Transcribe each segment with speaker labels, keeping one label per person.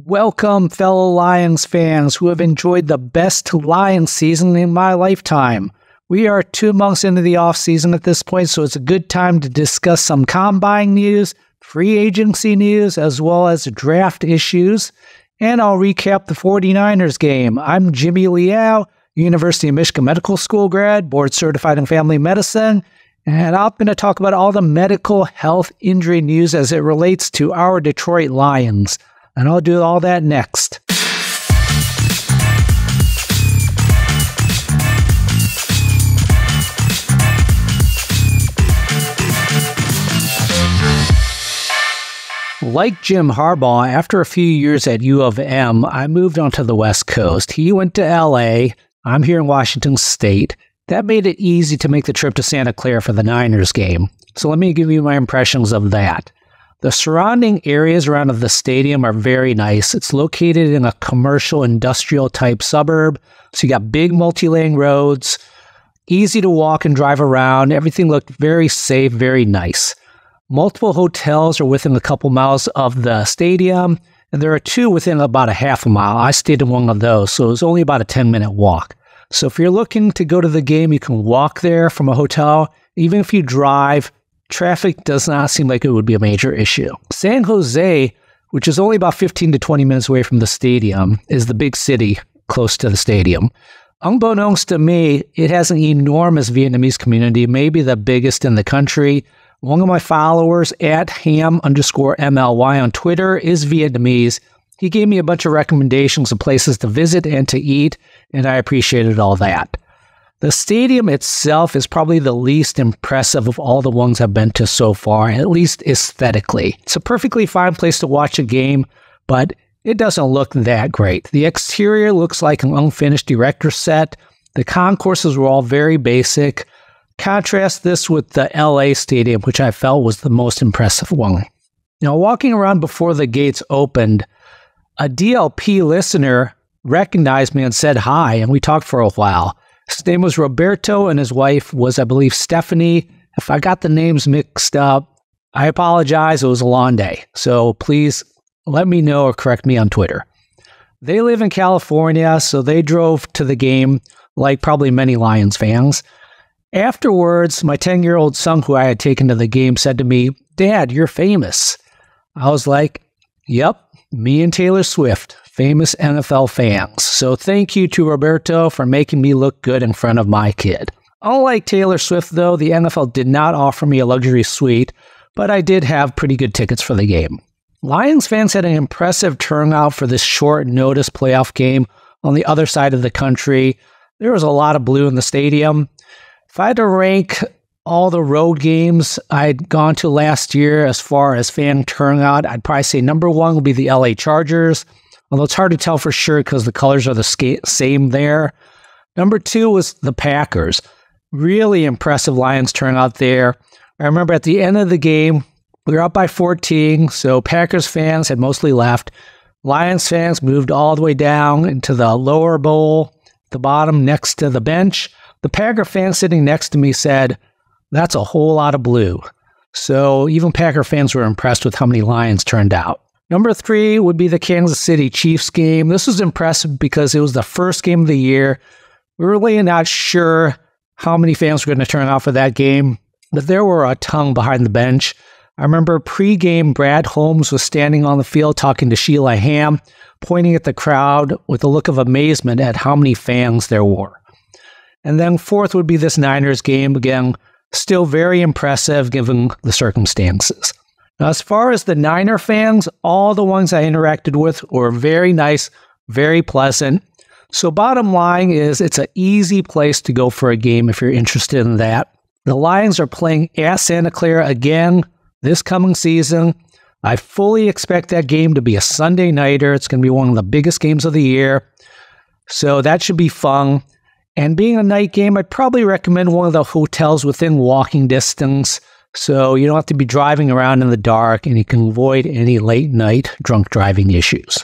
Speaker 1: Welcome, fellow Lions fans who have enjoyed the best Lions season in my lifetime. We are 2 months into the offseason at this point, so it's a good time to discuss some combine news, free agency news, as well as draft issues. And I'll recap the 49ers game. I'm Jimmy Liao, University of Michigan Medical School grad, board certified in family medicine. And I'm going to talk about all the medical health injury news as it relates to our Detroit Lions. And I'll do all that next. Like Jim Harbaugh, after a few years at U of M, I moved onto the West Coast. He went to LA. I'm here in Washington State. That made it easy to make the trip to Santa Clara for the Niners game. So let me give you my impressions of that. The surrounding areas around the stadium are very nice. It's located in a commercial industrial type suburb. So you got big multi-lane roads, easy to walk and drive around. Everything looked very safe, very nice. Multiple hotels are within a couple miles of the stadium, and there are 2 within about a half a mile. I stayed in one of those, so it was only about a 10-minute walk. So if you're looking to go to the game, you can walk there from a hotel. Even if you drive, traffic does not seem like it would be a major issue. San Jose, which is only about 15 to 20 minutes away from the stadium, is the big city close to the stadium. Unbeknownst to me, it has an enormous Vietnamese community, maybe the biggest in the country. One of my followers, at ham_MLY on Twitter, is Vietnamese. He gave me a bunch of recommendations of places to visit and to eat, and I appreciated all that. The stadium itself is probably the least impressive of all the ones I've been to so far, at least aesthetically. It's a perfectly fine place to watch a game, but it doesn't look that great. The exterior looks like an unfinished director's set. The concourses were all very basic. Contrast this with the LA stadium, which I felt was the most impressive one. Now, walking around before the gates opened, a DLP listener recognized me and said hi, and we talked for a while. His name was Roberto, and his wife was, I believe, Stephanie. If I got the names mixed up, I apologize. It was a long day. So please let me know or correct me on Twitter. They live in California, so they drove to the game like probably many Lions fans. Afterwards, my 10-year-old son, who I had taken to the game, said to me, "Dad, you're famous." I was like, "Yep, me and Taylor Swift, famous NFL fans." So thank you to Roberto for making me look good in front of my kid. Unlike Taylor Swift, though, the NFL did not offer me a luxury suite, but I did have pretty good tickets for the game. Lions fans had an impressive turnout for this short notice playoff game on the other side of the country. There was a lot of blue in the stadium. If I had to rank all the road games I'd gone to last year as far as fan turnout, I'd probably say number 1 would be the LA Chargers, although it's hard to tell for sure because the colors are the same there. Number 2 was the Packers. Really impressive Lions turnout there. I remember at the end of the game, we were up by 14, so Packers fans had mostly left. Lions fans moved all the way down into the lower bowl, the bottom next to the bench. The Packer fan sitting next to me said, "That's a whole lot of blue." So even Packer fans were impressed with how many Lions turned out. Number 3 would be the Kansas City Chiefs game. This was impressive because it was the first game of the year. We were really not sure how many fans were going to turn out for that game, but there were a ton behind the bench. I remember pregame Brad Holmes was standing on the field talking to Sheila Ham, pointing at the crowd with a look of amazement at how many fans there were. And then 4th would be this Niners game. Again, still very impressive given the circumstances. Now, as far as the Niner fans, all the ones I interacted with were very nice, very pleasant. So bottom line is it's an easy place to go for a game if you're interested in that. The Lions are playing at Santa Clara again this coming season. I fully expect that game to be a Sunday nighter. It's going to be one of the biggest games of the year. So that should be fun. And being a night game, I'd probably recommend one of the hotels within walking distance, so you don't have to be driving around in the dark and you can avoid any late night drunk driving issues.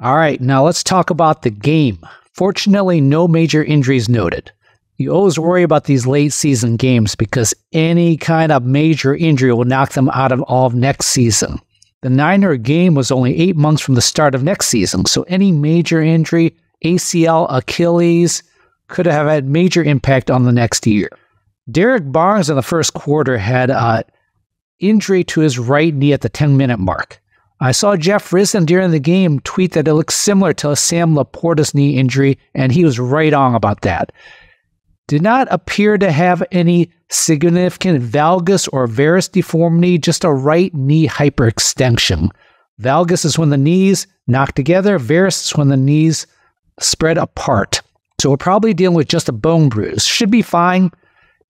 Speaker 1: All right, now let's talk about the game. Fortunately, no major injuries noted. You always worry about these late season games because any kind of major injury will knock them out of all of next season. The Niner game was only 8 months from the start of next season, so any major injury, ACL, Achilles, could have had major impact on the next year. Derek Barnes in the first quarter had an injury to his right knee at the 10-minute mark. I saw Jeff Risden during the game tweet that it looks similar to a Sam Laporta's knee injury, and he was right on about that. Did not appear to have any significant valgus or varus deformity, just a right knee hyperextension. Valgus is when the knees knock together, varus is when the knees spread apart. So we're probably dealing with just a bone bruise. Should be fine.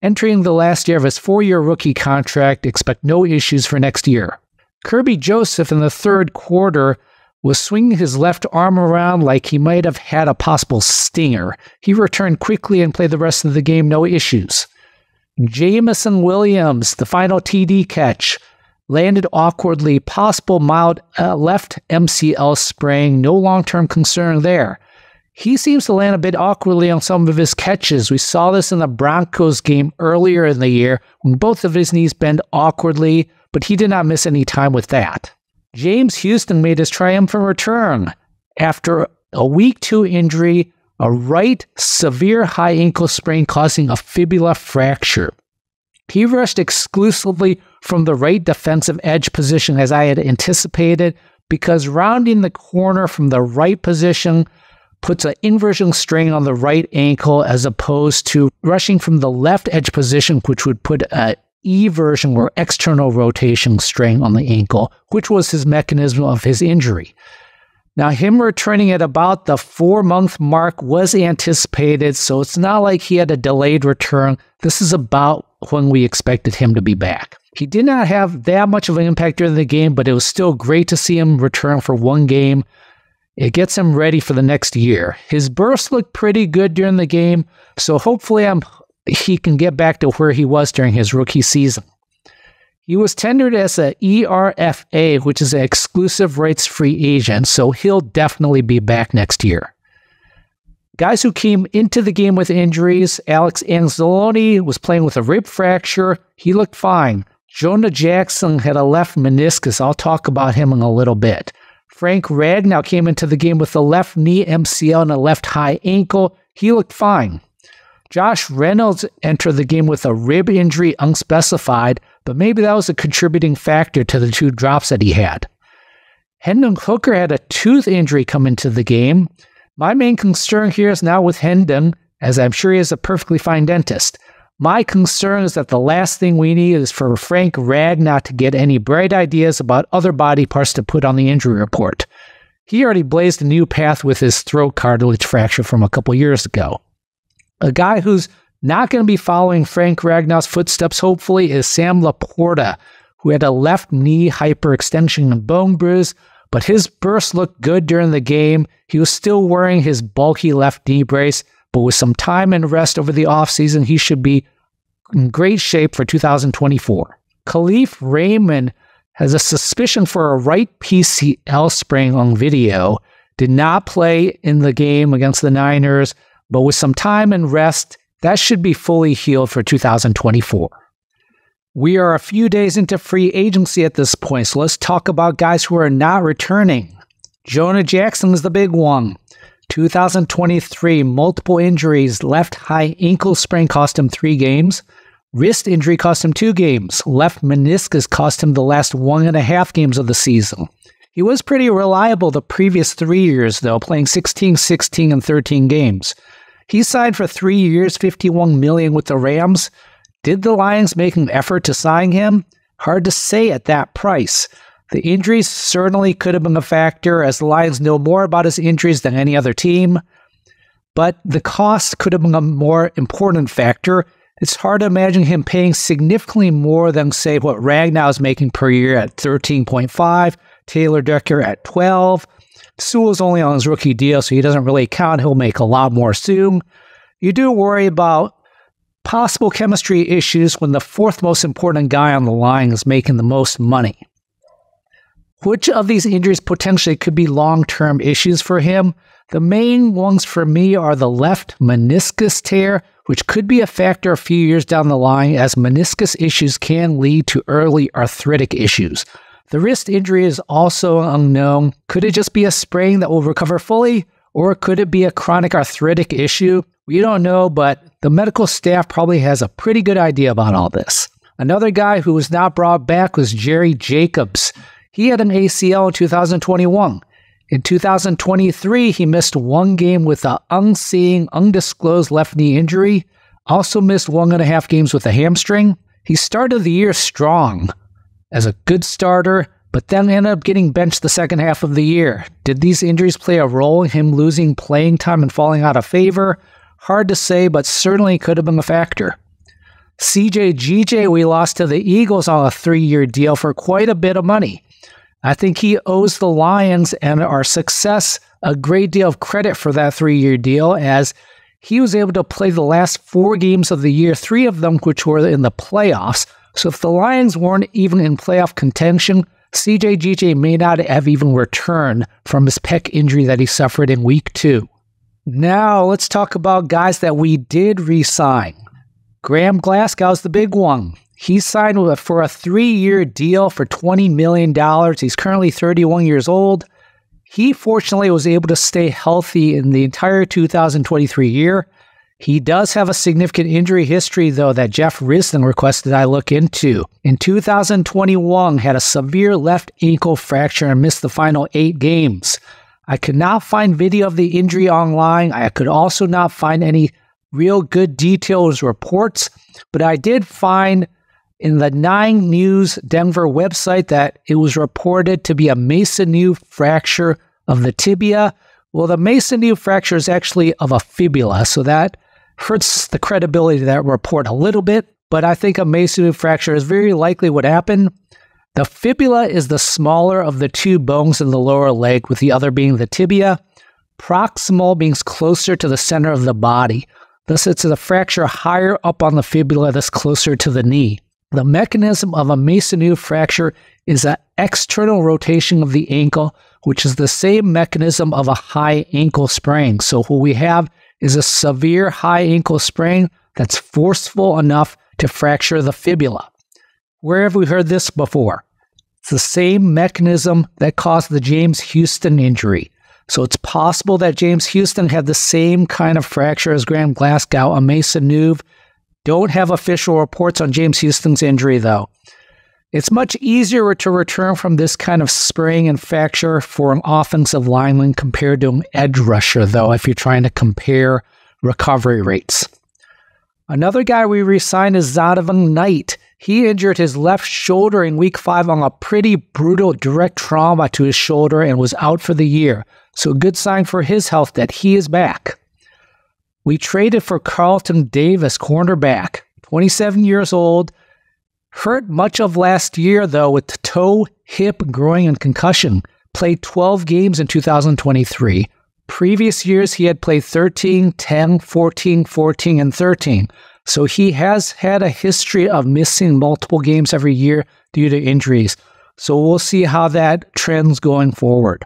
Speaker 1: Entering the last year of his 4-year rookie contract, expect no issues for next year. Kirby Joseph in the third quarter was swinging his left arm around like he might have had a possible stinger. He returned quickly and played the rest of the game, no issues. Jameson Williams, the final TD catch, landed awkwardly, possible mild left MCL sprain, no long-term concern there. He seems to land a bit awkwardly on some of his catches. We saw this in the Broncos game earlier in the year when both of his knees bend awkwardly, but he did not miss any time with that. James Houston made his triumphant return after a week 2 injury, a right severe high ankle sprain causing a fibula fracture. He rushed exclusively from the right defensive edge position as I had anticipated, because rounding the corner from the right position puts an inversion strain on the right ankle as opposed to rushing from the left edge position, which would put an eversion or external rotation strain on the ankle, which was his mechanism of his injury. Now, him returning at about the 4-month mark was anticipated, so it's not like he had a delayed return. This is about when we expected him to be back. He did not have that much of an impact during the game, but it was still great to see him return for one game. It gets him ready for the next year. His burst looked pretty good during the game, so hopefully he can get back to where he was during his rookie season. He was tendered as an ERFA, which is an exclusive rights free agent, so he'll definitely be back next year. Guys who came into the game with injuries, Alex Anzalone was playing with a rib fracture. He looked fine. Jonah Jackson had a left meniscus. I'll talk about him in a little bit. Frank Ragnow came into the game with a left knee MCL and a left high ankle. He looked fine. Josh Reynolds entered the game with a rib injury unspecified, but maybe that was a contributing factor to the 2 drops that he had. Hendon Hooker had a tooth injury come into the game. My main concern here is now with Hendon, as I'm sure he is a perfectly fine dentist. My concern is that the last thing we need is for Frank Ragnow to get any bright ideas about other body parts to put on the injury report. He already blazed a new path with his throat cartilage fracture from a couple years ago. A guy who's not going to be following Frank Ragnow's footsteps, hopefully, is Sam Laporta, who had a left knee hyperextension and bone bruise, but his burst looked good during the game. He was still wearing his bulky left knee brace, but with some time and rest over the offseason, he should be in great shape for 2024. Khalif Raymond has a suspicion for a right PCL sprain on video, did not play in the game against the Niners, but with some time and rest, that should be fully healed for 2024. We are a few days into free agency at this point, so let's talk about guys who are not returning. Jonah Jackson is the big one. 2023, multiple injuries. Left high ankle sprain cost him 3 games. Wrist injury cost him 2 games. Left meniscus cost him the last 1.5 games of the season. He was pretty reliable the previous 3 years, though, playing 16, 16, and 13 games. He signed for 3 years, $51 million with the Rams. Did the Lions make an effort to sign him? Hard to say at that price. The injuries certainly could have been a factor, as the Lions know more about his injuries than any other team. But the cost could have been a more important factor. It's hard to imagine him paying significantly more than, say, what Ragnow is making per year at 13.5, Taylor Decker at 12. Sewell is only on his rookie deal, so he doesn't really count. He'll make a lot more soon. You do worry about possible chemistry issues when the 4th most important guy on the line is making the most money. Which of these injuries potentially could be long-term issues for him? The main ones for me are the left meniscus tear, which could be a factor a few years down the line, as meniscus issues can lead to early arthritic issues. The wrist injury is also unknown. Could it just be a sprain that will recover fully, or could it be a chronic arthritic issue? We don't know, but the medical staff probably has a pretty good idea about all this. Another guy who was not brought back was Jerry Jacobs. He had an ACL in 2021. In 2023, he missed one game with an unseen, undisclosed left knee injury. Also missed 1.5 games with a hamstring. He started the year strong as a good starter, but then ended up getting benched the second half of the year. Did these injuries play a role in him losing playing time and falling out of favor? Hard to say, but certainly could have been a factor. CJ we lost to the Eagles on a 3-year deal for quite a bit of money. I think he owes the Lions and our success a great deal of credit for that 3-year deal, as he was able to play the last 4 games of the year, 3 of them which were in the playoffs. So if the Lions weren't even in playoff contention, CJ may not have even returned from his pec injury that he suffered in week 2. Now let's talk about guys that we did re-sign. Graham Glasgow's the big one. He signed for a 3-year deal for $20 million. He's currently 31 years old. He fortunately was able to stay healthy in the entire 2023 year. He does have a significant injury history, though, that Jeff Risden requested I look into. In 2021, had a severe left ankle fracture and missed the final 8 games. I could not find video of the injury online. I could also not find any real good details reports, but I did find in the 9 News Denver website that it was reported to be a Mason-New fracture of the tibia. Well, the Mason-New fracture is actually of a fibula, so that hurts the credibility of that report a little bit, but I think a Mason-New fracture is very likely what happened. The fibula is the smaller of the 2 bones in the lower leg, with the other being the tibia. Proximal being closer to the center of the body. Thus, it's a fracture higher up on the fibula that's closer to the knee. The mechanism of a Mason-New fracture is an external rotation of the ankle, which is the same mechanism of a high ankle sprain. So what we have is a severe high ankle sprain that's forceful enough to fracture the fibula. Where have we heard this before? It's the same mechanism that caused the James Houston injury. So it's possible that James Houston had the same kind of fracture as Graham Glasgow, a Mason-New. Don't have official reports on James Houston's injury, though. It's much easier to return from this kind of sprain and fracture for an offensive lineman compared to an edge rusher, though, if you're trying to compare recovery rates. Another guy we re-signed is Zonovan Knight. He injured his left shoulder in week 5 on a pretty brutal direct trauma to his shoulder and was out for the year. So a good sign for his health that he is back. We traded for Carlton Davis, cornerback, 27 years old, hurt much of last year, though, with toe, hip, groin, and concussion. Played 12 games in 2023. Previous years, he had played 13, 10, 14, 14, and 13. So he has had a history of missing multiple games every year due to injuries. So we'll see how that trends going forward.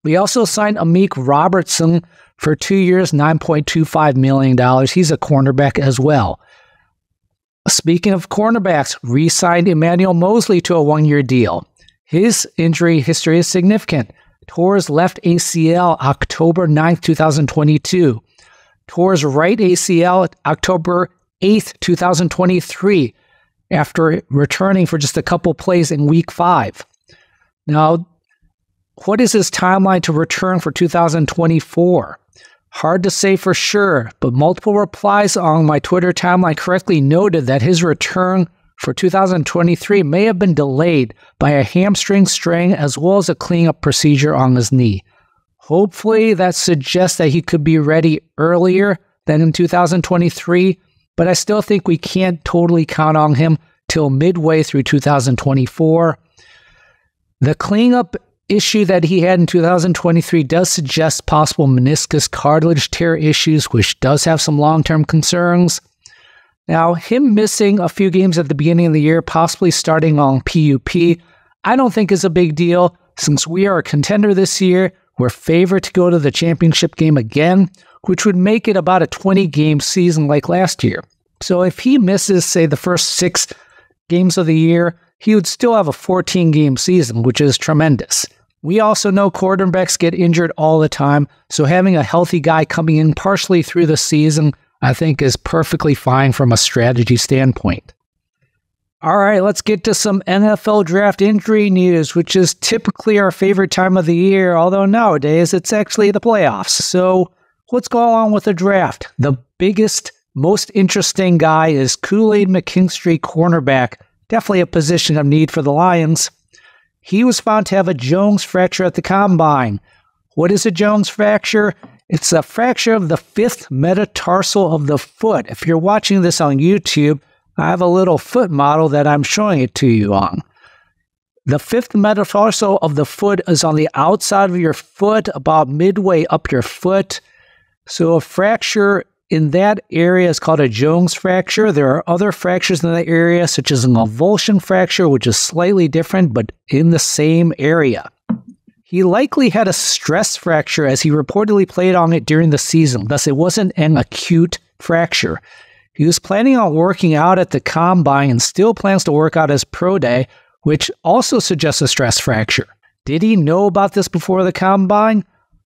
Speaker 1: We also signed Amik Robertson for 2 years, $9.25 million. He's a cornerback as well. Speaking of cornerbacks, re-signed Emmanuel Mosley to a 1-year deal. His injury history is significant. Tore his left ACL October 9th, 2022. Tore his right ACL October 8th, 2023, after returning for just a couple plays in week 5. Now, what is his timeline to return for 2024? Hard to say for sure, but multiple replies on my Twitter timeline correctly noted that his return for 2023 may have been delayed by a hamstring strain as well as a cleanup procedure on his knee. Hopefully that suggests that he could be ready earlier than in 2023, but I still think we can't totally count on him till midway through 2024. The cleanup issue that he had in 2023 does suggest possible meniscus cartilage tear issues, which does have some long-term concerns. Now, him missing a few games at the beginning of the year, possibly starting on PUP, I don't think is a big deal. Since we are a contender this year, we're favored to go to the championship game again, which would make it about a 20-game season like last year. So if he misses, say, the first 6 games of the year, he would still have a 14-game season, which is tremendous. We also know quarterbacks get injured all the time, so having a healthy guy coming in partially through the season, I think, is perfectly fine from a strategy standpoint. All right, let's get to some NFL draft injury news, which is typically our favorite time of the year, although nowadays it's actually the playoffs. So what's going on with the draft? The biggest, most interesting guy is Kool-Aid McKinstry, cornerback, definitely a position of need for the Lions. He was found to have a Jones fracture at the combine. What is a Jones fracture? It's a fracture of the fifth metatarsal of the foot. If you're watching this on YouTube, I have a little foot model that I'm showing it to you on. The fifth metatarsal of the foot is on the outside of your foot, about midway up your foot. So a fracture in that area is called a Jones fracture. There are other fractures in that area, such as an avulsion fracture, which is slightly different, but in the same area. He likely had a stress fracture as he reportedly played on it during the season, thus it wasn't an acute fracture. He was planning on working out at the combine and still plans to work out his pro day, which also suggests a stress fracture. Did he know about this before the combine?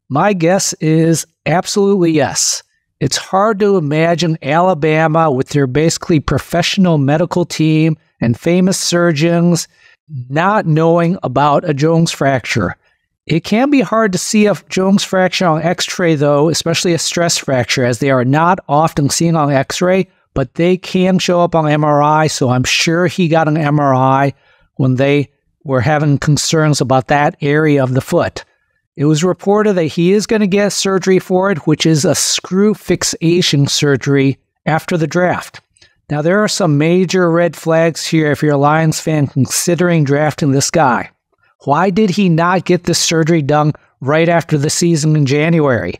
Speaker 1: My guess is absolutely yes. It's hard to imagine Alabama, with their basically professional medical team and famous surgeons, not knowing about a Jones fracture. It can be hard to see a Jones fracture on X-ray, though, especially a stress fracture, as they are not often seen on X-ray, but they can show up on MRI, so I'm sure he got an MRI when they were having concerns about that area of the foot. It was reported that he is going to get surgery for it, which is a screw fixation surgery after the draft. Now, there are some major red flags here if you're a Lions fan considering drafting this guy. Why did he not get this surgery done right after the season in January?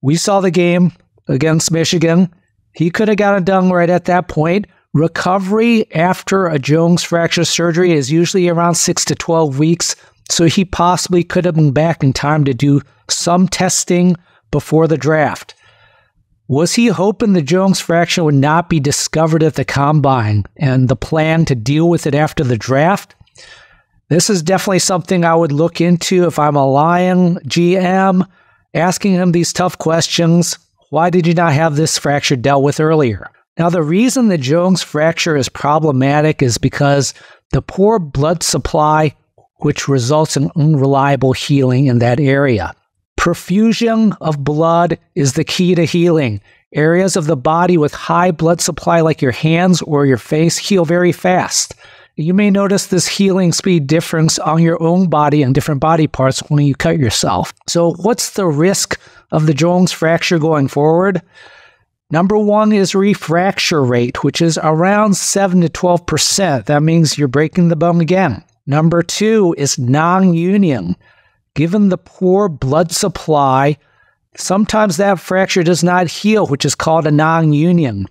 Speaker 1: We saw the game against Michigan. He could have gotten it done right at that point. Recovery after a Jones fracture surgery is usually around 6 to 12 weeks, so he possibly could have been back in time to do some testing before the draft. Was he hoping the Jones fracture would not be discovered at the combine and the plan to deal with it after the draft? This is definitely something I would look into if I'm a Lion GM, asking him these tough questions. Why did you not have this fracture dealt with earlier? Now, the reason the Jones fracture is problematic is because the poor blood supply, which results in unreliable healing in that area. Perfusion of blood is the key to healing. Areas of the body with high blood supply, like your hands or your face, heal very fast. You may notice this healing speed difference on your own body and different body parts when you cut yourself. So what's the risk of the Jones fracture going forward? Number one is refracture rate, which is around 7 to 12%. That means you're breaking the bone again. Number two is non-union. Given the poor blood supply, sometimes that fracture does not heal, which is called a non-union.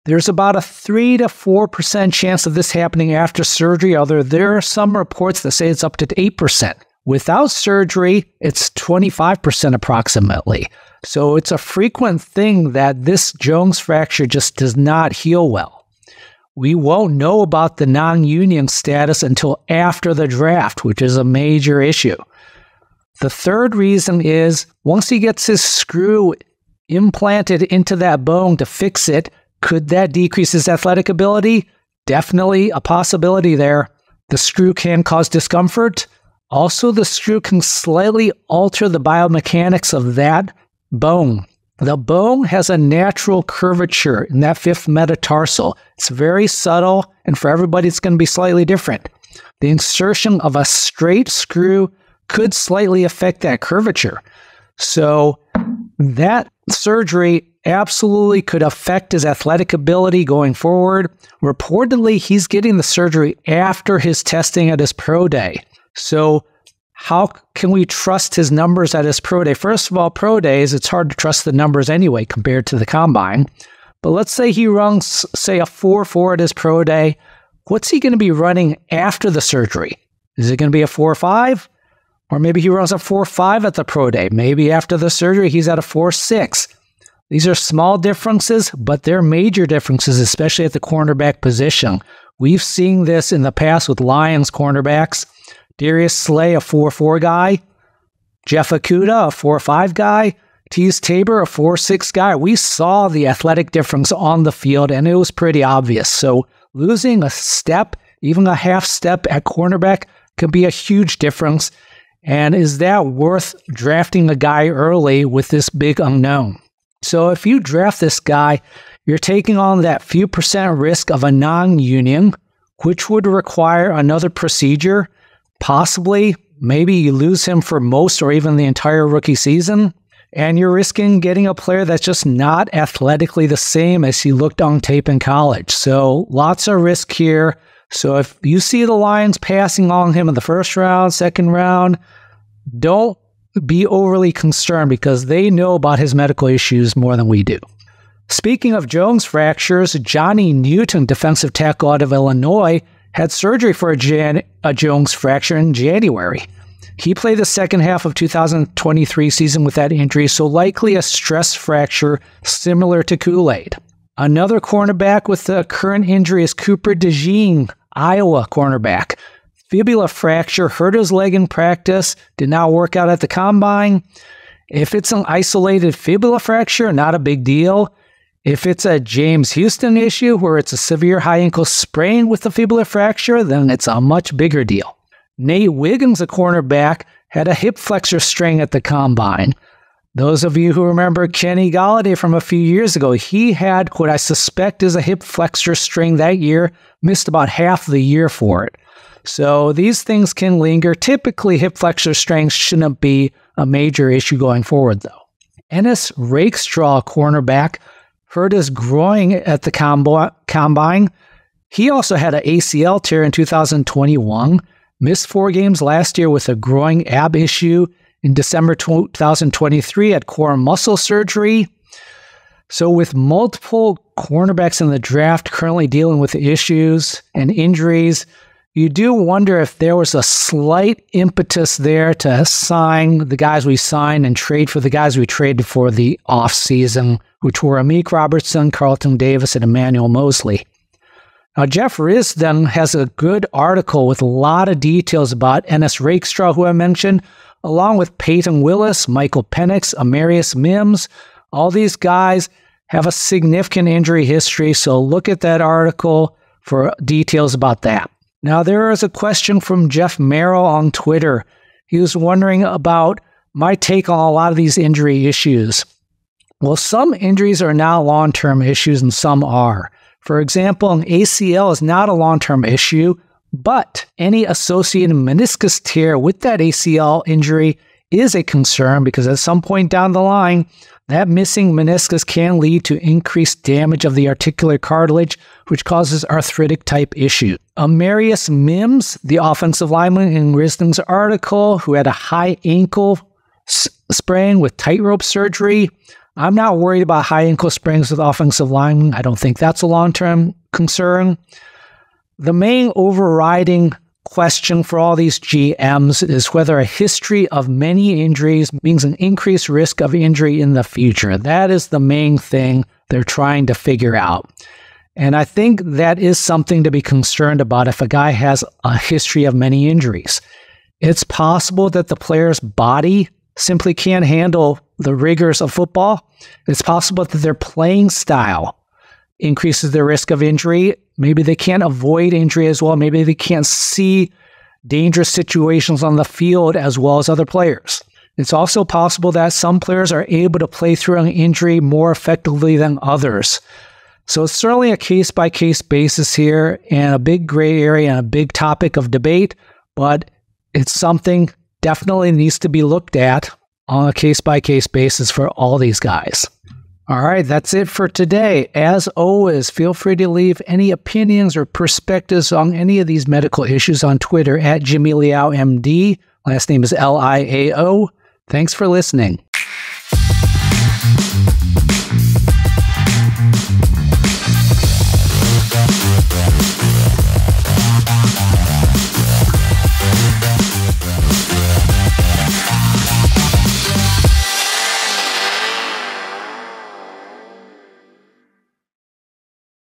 Speaker 1: There's about a 3 to 4% chance of this happening after surgery, although there are some reports that say it's up to 8%. Without surgery, it's 25% approximately. So it's a frequent thing that this Jones fracture just does not heal well. We won't know about the non-union status until after the draft, which is a major issue. The third reason is, once he gets his screw implanted into that bone to fix it, could that decrease his athletic ability? Definitely a possibility there. The screw can cause discomfort. Also, the screw can slightly alter the biomechanics of that bone. The bone has a natural curvature in that fifth metatarsal. It's very subtle, and for everybody it's going to be slightly different. The insertion of a straight screw could slightly affect that curvature. So that surgery absolutely could affect his athletic ability going forward. Reportedly, he's getting the surgery after his testing at his pro day. So how can we trust his numbers at his pro day? First of all, pro days, it's hard to trust the numbers anyway compared to the combine. But let's say he runs, say, a 4.4 at his pro day. What's he going to be running after the surgery? Is it going to be a 4.5? Or maybe he runs a 4.5 at the pro day. Maybe after the surgery, he's at a 4.6. These are small differences, but they're major differences, especially at the cornerback position. We've seen this in the past with Lions cornerbacks. Darius Slay, a 4-4 guy. Jeff Okudah, a 4-5 guy. Tease Tabor, a 4-6 guy. We saw the athletic difference on the field, and it was pretty obvious. So losing a step, even a half step at cornerback, could be a huge difference. And is that worth drafting a guy early with this big unknown? So if you draft this guy, you're taking on that few percent risk of a non-union, which would require another procedure. Possibly, maybe you lose him for most or even the entire rookie season. And you're risking getting a player that's just not athletically the same as he looked on tape in college. So lots of risk here. So if you see the Lions passing on him in the first round, second round, don't be overly concerned because they know about his medical issues more than we do. Speaking of Jones fractures, Johnny Newton, defensive tackle out of Illinois, had surgery for a Jones fracture in January. He played the second half of 2023 season with that injury, so likely a stress fracture similar to Kool-Aid. Another cornerback with the current injury is Cooper DeJean, Iowa cornerback. Fibula fracture, hurt his leg in practice, did not work out at the combine. If it's an isolated fibula fracture, not a big deal. If it's a James Houston issue where it's a severe high ankle sprain with the fibula fracture, then it's a much bigger deal. Nate Wiggins, a cornerback, had a hip flexor strain at the combine. Those of you who remember Kenny Golladay from a few years ago, he had what I suspect is a hip flexor strain that year, missed about half the year for it. So these things can linger. Typically, hip flexor strains shouldn't be a major issue going forward, though. Ennis Rakestraw, cornerback, hurt his groin at the combine. He also had an ACL tear in 2021. Missed 4 games last year with a groin ab issue. In December 2023 had core muscle surgery. So with multiple cornerbacks in the draft currently dealing with issues and injuries, you do wonder if there was a slight impetus there to sign the guys we signed and trade for the guys we traded for the offseason, which were Amik Robertson, Carlton Davis, and Emmanuel Mosley. Now, Jeff Risdon has a good article with a lot of details about Ennis Rakestraw, who I mentioned, along with Peyton Willis, Michael Penix, Amarius Mims. All these guys have a significant injury history, so look at that article for details about that. Now, there is a question from Jeff Merrill on Twitter. He was wondering about my take on a lot of these injury issues. Well, some injuries are now long-term issues and some are. For example, an ACL is not a long-term issue, but any associated meniscus tear with that ACL injury is a concern because at some point down the line, that missing meniscus can lead to increased damage of the articular cartilage, which causes arthritic-type issue. Amarius Mims, the offensive lineman in Risdon's article, who had a high ankle sprain with tightrope surgery. I'm not worried about high ankle sprains with offensive linemen. I don't think that's a long-term concern. The main overriding question for all these GMs is whether a history of many injuries means an increased risk of injury in the future. That is the main thing they're trying to figure out. And I think that is something to be concerned about if a guy has a history of many injuries. It's possible that the player's body simply can't handle the rigors of football. It's possible that their playing style increases their risk of injury. Maybe they can't avoid injury as well. Maybe they can't see dangerous situations on the field as well as other players. It's also possible that some players are able to play through an injury more effectively than others. So it's certainly a case-by-case basis here and a big gray area and a big topic of debate, but it's something definitely needs to be looked at on a case-by-case basis for all these guys. All right, that's it for today. As always, feel free to leave any opinions or perspectives on any of these medical issues on Twitter at Jimmy Liao MD. Last name is Liao. Thanks for listening.